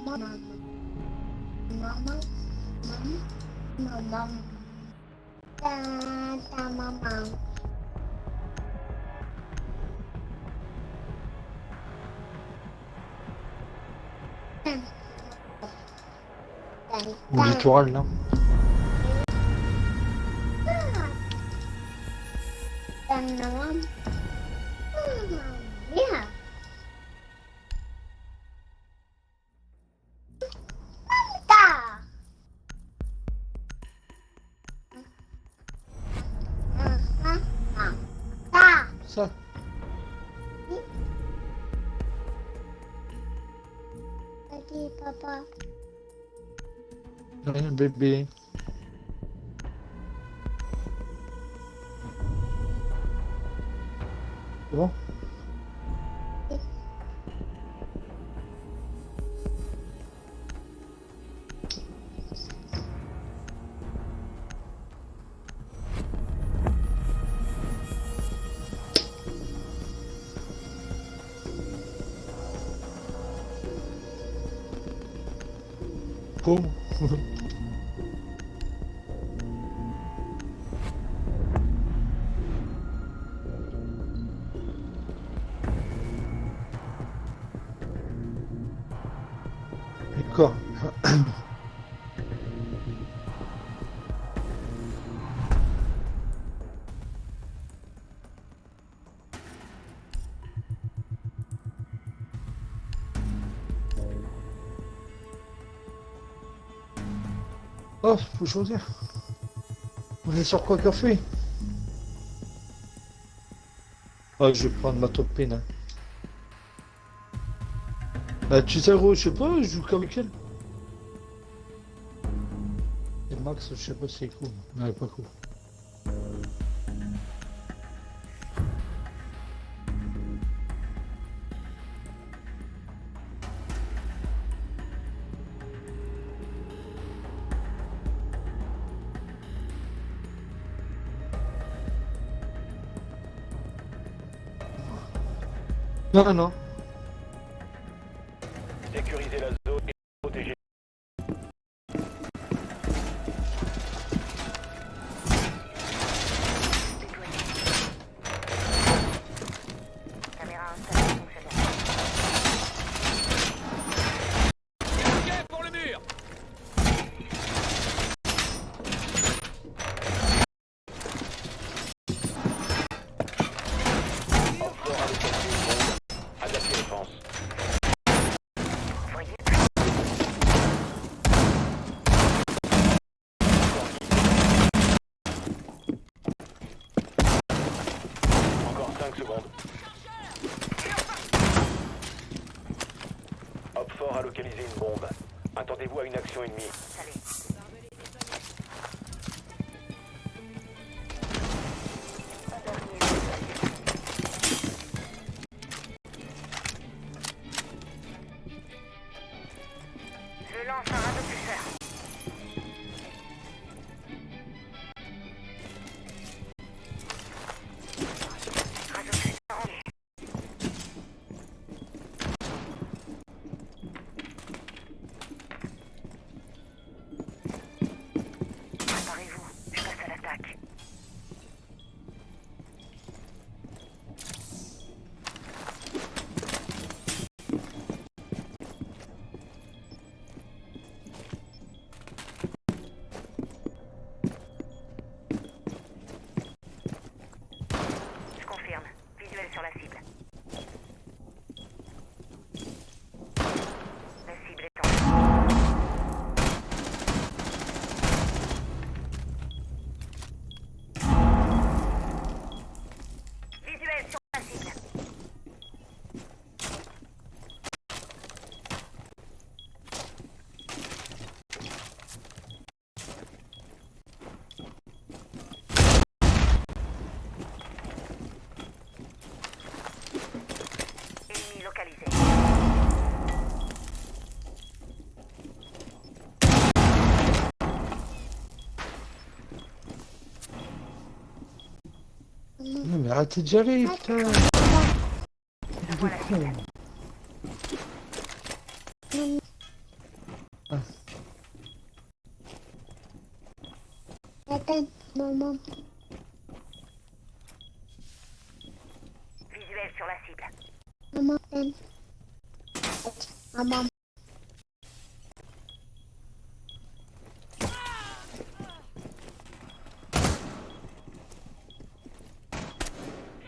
Maman, maman, ta maman. Au littoral, là. Ta maman. Bien. Ta. Ta. Ça. Petit papa. Rien, bébé. Bon. Pauvre. D'accord. Oh, faut choisir. On est sur quoi café? Ah, je vais prendre ma top pin. Hein. Bah, tu sais, gros, je sais pas, je joue qu'avec elle. Et Max, je sais pas si c'est cool. Non, pas cool. Non, non. Sécuriser la zone et protéger. Caméra installée fonctionnelle. Ok pour le mur. Offshore à localiser une bombe. Adapter défense. Voyez. Encore 5 secondes. Opfort a localisé une bombe. Attendez-vous à une action ennemie. Installée. Je lance un radiopulseur. Radiopulseur en vue. Préparez-vous, je passe à l'attaque. Je confirme. Visuel sur la cible. La cible est en vue. Visuel sur la cible. Ennemi localisé. Non, mais arrêtez d'y aller, putain. Je vois la cible. peine, maman. Visuel sur la cible. Maman peine. Maman.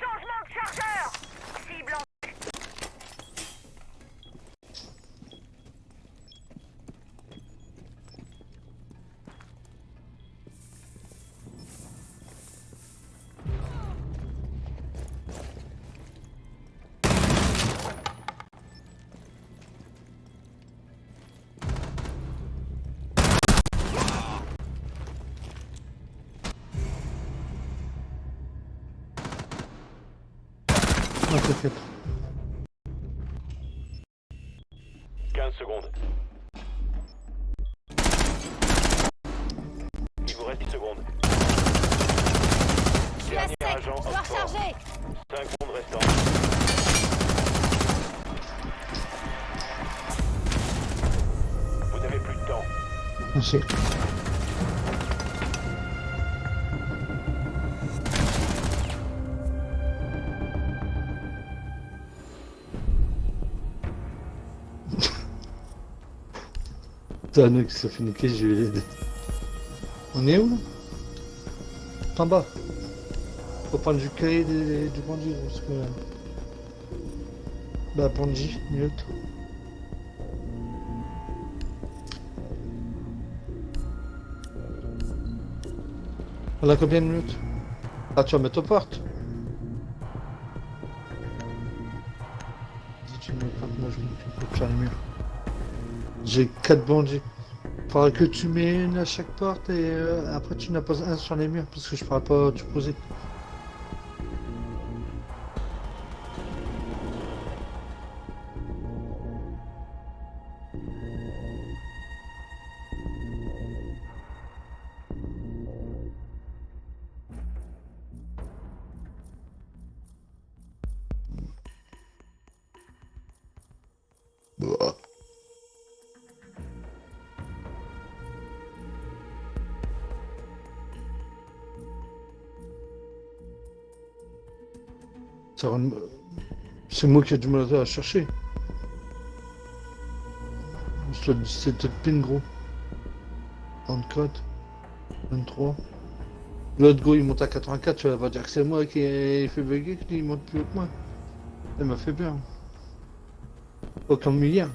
Changement de chargeur. Cible en... Non, t'inquiète. 15 secondes. Il vous reste 10 secondes. Je suis à Dernier sec, agent je dois hors fort. recharger. 5 secondes restantes. Vous n'avez plus de temps. Merci. T'as un qui s'est fait niquer, je vais l'aider. On est où là? En bas. Faut prendre du cahier du bandit parce que. Bah bandit, mute. On a combien de minutes? Ah tu vas mettre aux portes. Si tu me prends, moi je m'occupe de faire les murs. J'ai 4 bandits. Faudra que tu mets une à chaque porte et après tu n'as pas un sur les murs parce que je pourrais pas tout poser. Bah. C'est moi qui ai du mal à chercher. C'est de pin gros. 34, 23. L'autre go il monte à 84, tu vas dire que c'est moi qui ai fait bugger, qu'il monte plus haut que moi. Ça m'a fait peur. Aucun milliard.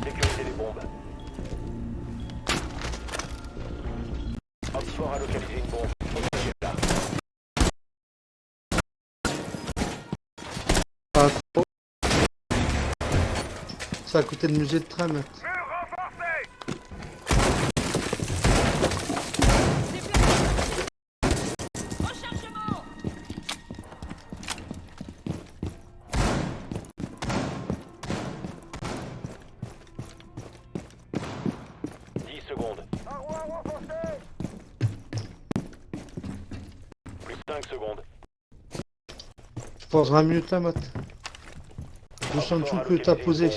Sécurisez les bombes. Oxford a localisé une bombe. Protégez-la. Pas trop. Ça a coûté le musée de tram. Mur renforcé. Rechargement. 10 secondes. Paroi renforcée. Plus 5 secondes. Je pense 20 minutes là, Matt. Je sens Oxford a tout que t'as localisé une posé. bombe.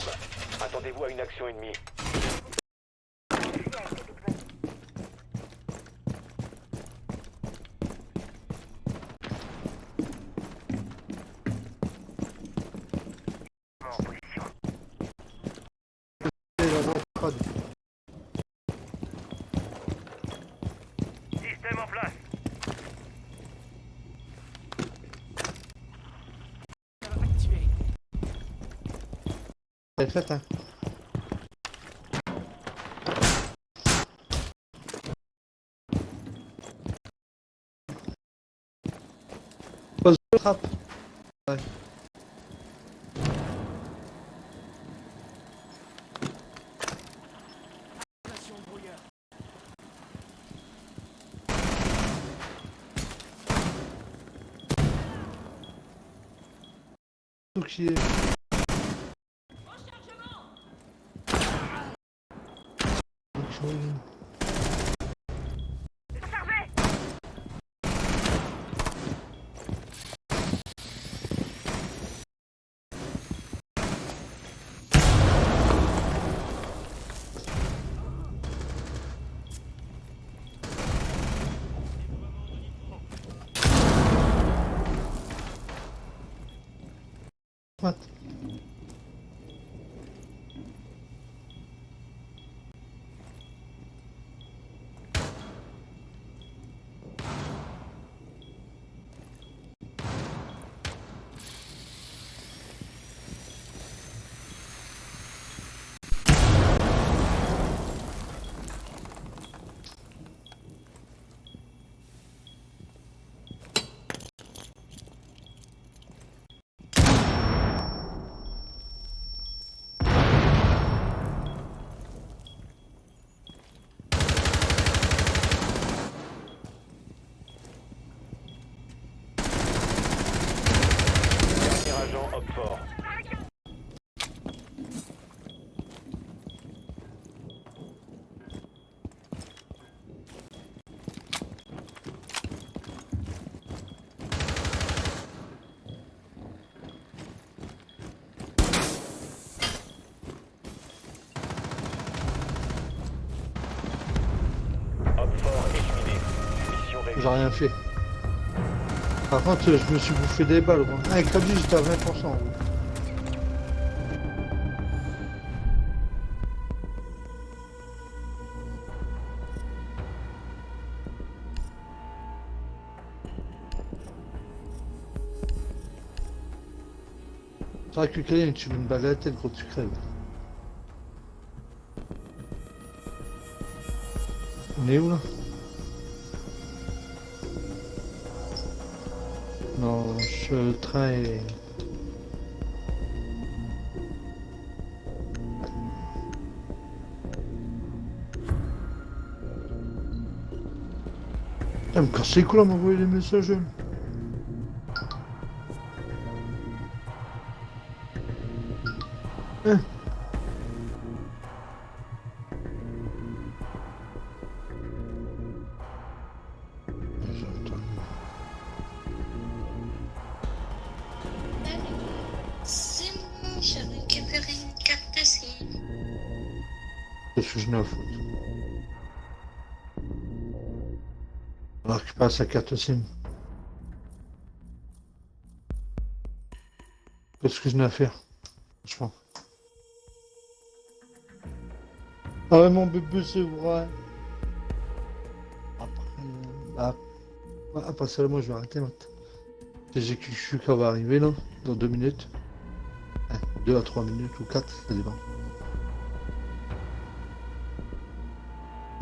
Attendez-vous à une action ennemie. En position. Système en place. C'est fait, hein. Pose le trap. Ouais. Tout qui est. Chargé. j'ai rien fait. Par contre, je me suis bouffé des balles, gros. Avec comme dit, j'étais à 20%, gros. C'est vrai que Ukraine, tu mets une balle à la tête, gros, tu crèves. On est où, là? Non, ce train est... Ah, me casse les couilles à m'envoyer des messages. Hein? C'est bon, j'ai récupéré une carte de SIM. Qu'est-ce que je n'ai à foutre? On récupère sa carte SIM. Qu'est-ce que je n'ai à faire? Franchement. Ah ouais, mon bébé, c'est vrai. Après ça, moi, je vais arrêter maintenant. J'ai QQ qui va arriver, là, dans 2 minutes. 2 à 3 minutes, ou 4, ça dépend.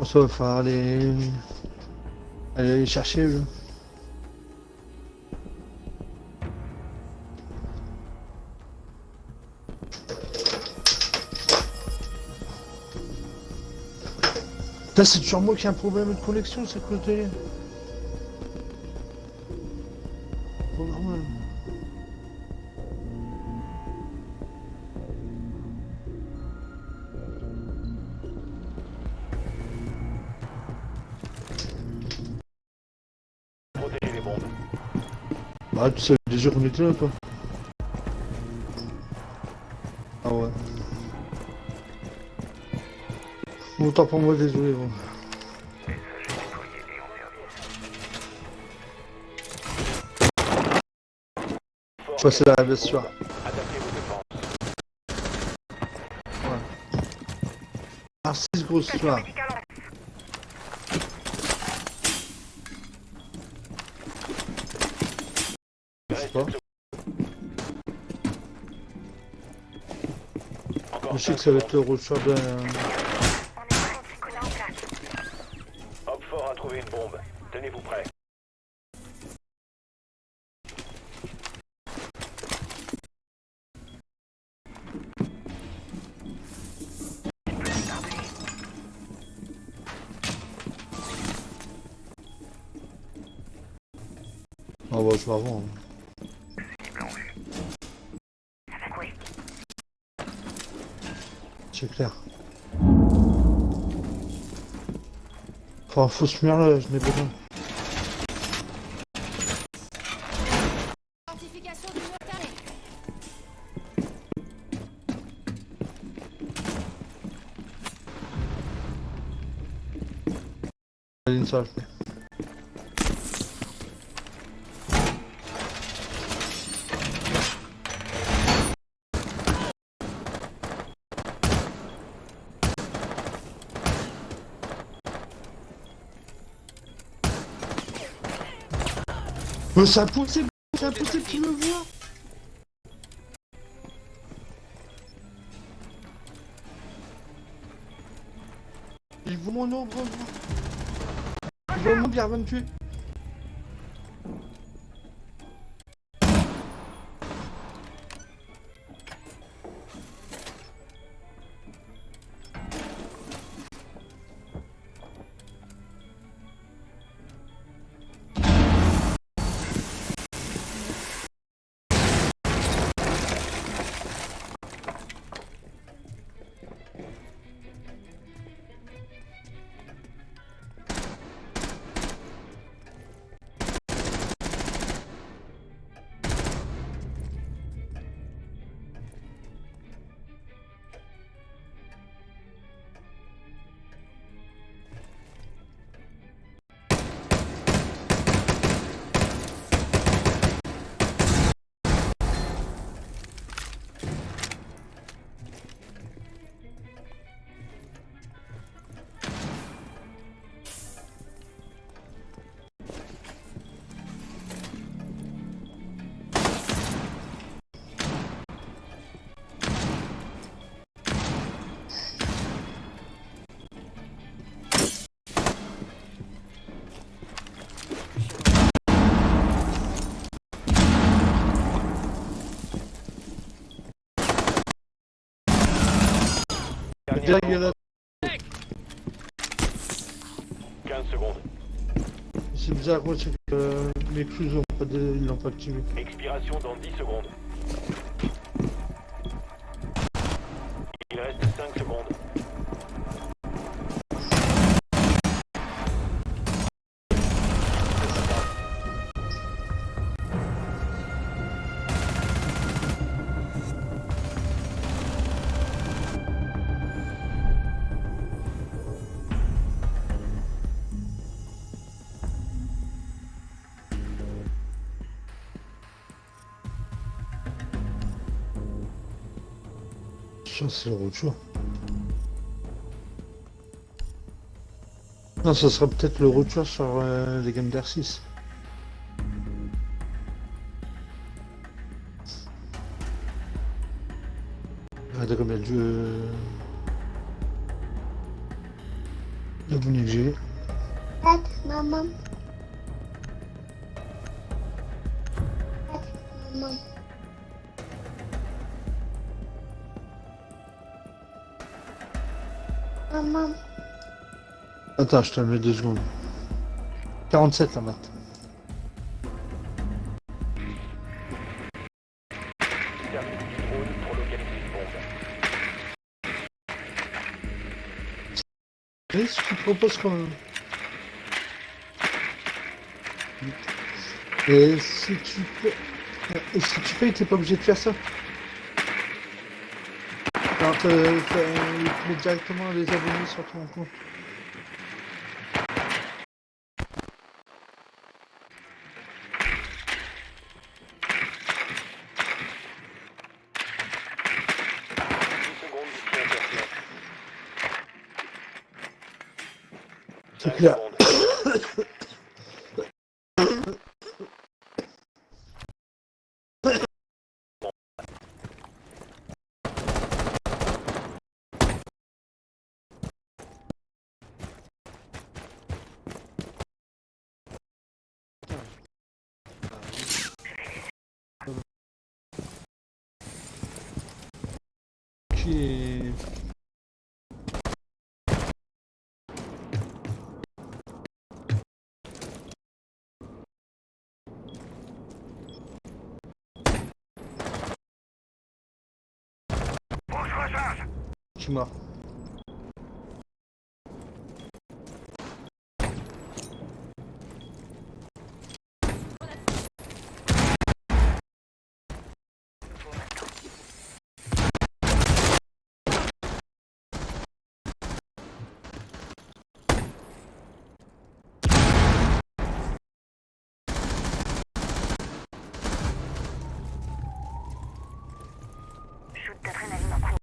Ça va falloir aller les chercher, là. Putain, c'est toujours moi qui ai un problème de connexion, c'est quoi le délire? Pas normal. Protégez les bombes. Bah, tu savais déjà qu'on était là, toi. Ah ouais. Autant pour moi, désolé, gros. Je passais la veste ce soir. Adaptez vos défenses. Narcisse, gros, ce soir. Médical en Je sais pas. Encore Je sais que ça va être le rôle de... On est prêt, c'est collé en place. Hop fort a trouvé une bombe. Tenez-vous prêts. Ah bah, je vais avant. Ça va couler. C'est clair. Enfin, faut se mûrir là, je n'ai besoin. Fortification du mur carré. Allez, ça le fait. Mais c'est impossible, tu me vois. Ils vont mon ombre. Ils vont mon bien, va me tuer. Déjà, il y a là. 15 secondes. C'est bizarre, moi, c'est que mes crues ils l'ont pas activé. Expiration dans 10 secondes. Il reste 5 secondes. Ça, c'est le retour. Non, ça sera peut-être le retour sur les games d'R6. Regardez combien de jeux d'abonnés que j'ai. Dad, maman. Dad, maman. Maman. Attends, je te le mets 2 secondes. 47 la maths. Service du drone pour localiser une bombe. Et si tu proposes quand même. Et si tu peux. Et si tu payes, t'es pas obligé de faire ça. Alors, il te met directement les abonnés sur ton compte. C'est clair. Qui... Qui mort. Shoot d'adrénaline en cours.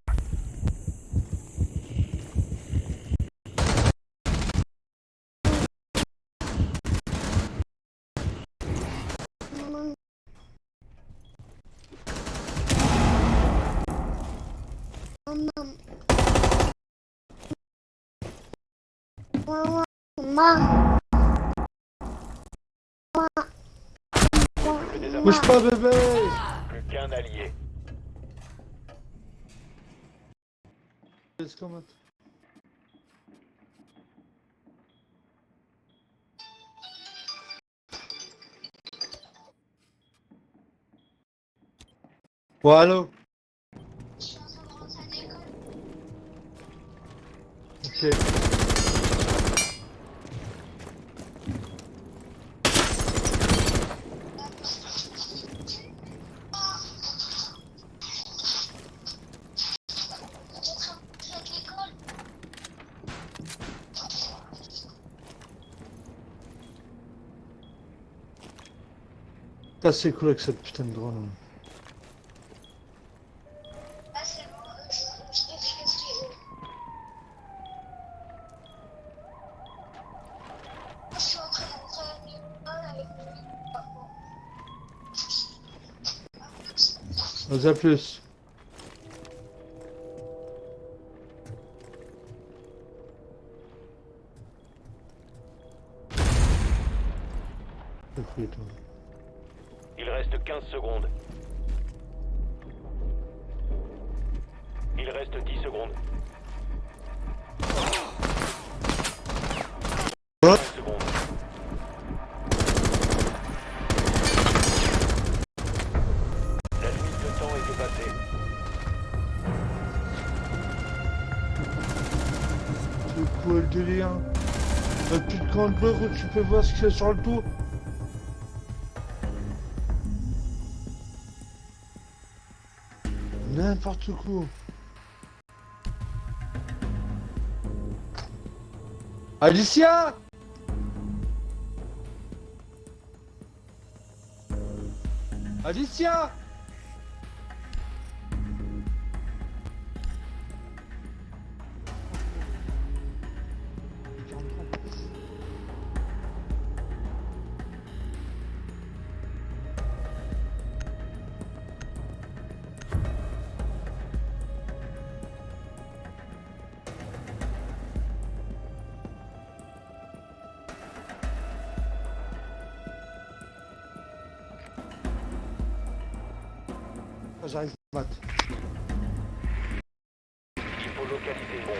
Maman. Maman. Maman. Maman. Bouge pas, bébé! Plus qu'un allié. Laisse comment. Bon, allô? Je suis en train de rentrer à l'école. Ok. Je suis en train de rentrer à l'école. Ça, c'est cool avec cette putain de drone. Ah, c'est bon, je t'ai fait ce que je suis en train de rentrer à l'école avec mon papa. Vas-y, à plus. C'est cool, toi. Il reste 15 secondes. Il reste 10 secondes. C'est quoi le délire? La petite grande beurre où tu peux voir ce qu'il y a sur le dos. N'importe quoi. Alicia! Alicia! J'arrive, Matt. Il faut localiser une bombe.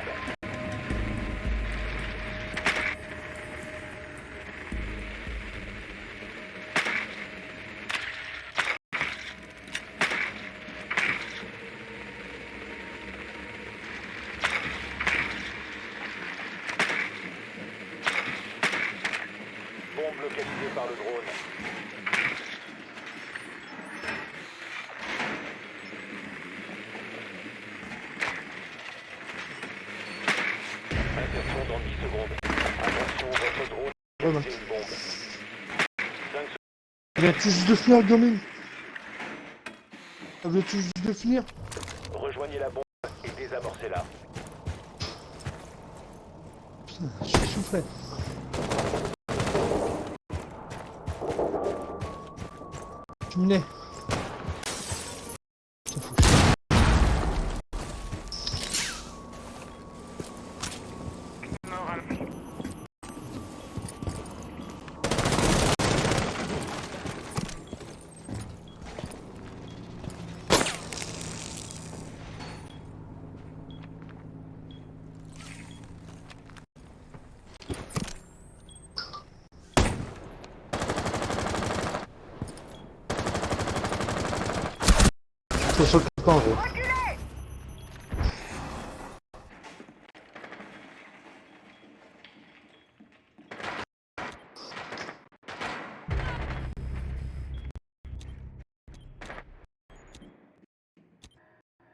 Bombe localisée par le drone. Insertion dans 10 secondes. Attention, votre drone a Ouais, localisé une bombe. 5 secondes. Elle vient tout juste de finir, gamine. Elle vient tout juste de finir. Rejoignez la bombe et désamorcez-la. Putain, je suis soufflé. Cheminée. Putain, faut que je... Faut sur le carton, gros.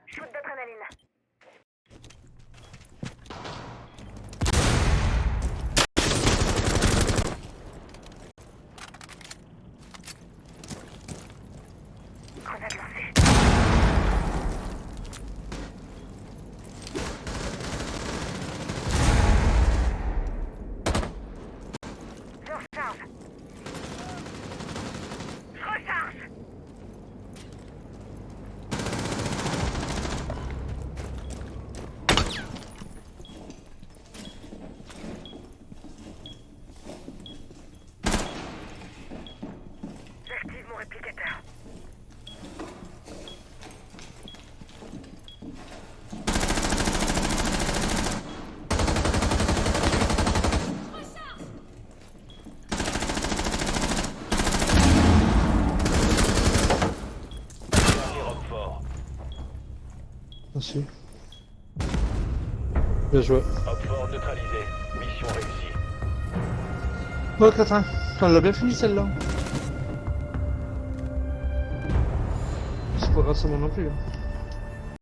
Shoot d'adrénaline. Grenade lancée. Je recharge. Je recharge. J'active mon réplicateur. Dernier Roquefort. Merci. Bien joué. Roquefort neutralisé. Mission réussie. Bon, Catherine, on l'a bien fini celle-là. C'est pas grâce à moi non plus. Hein.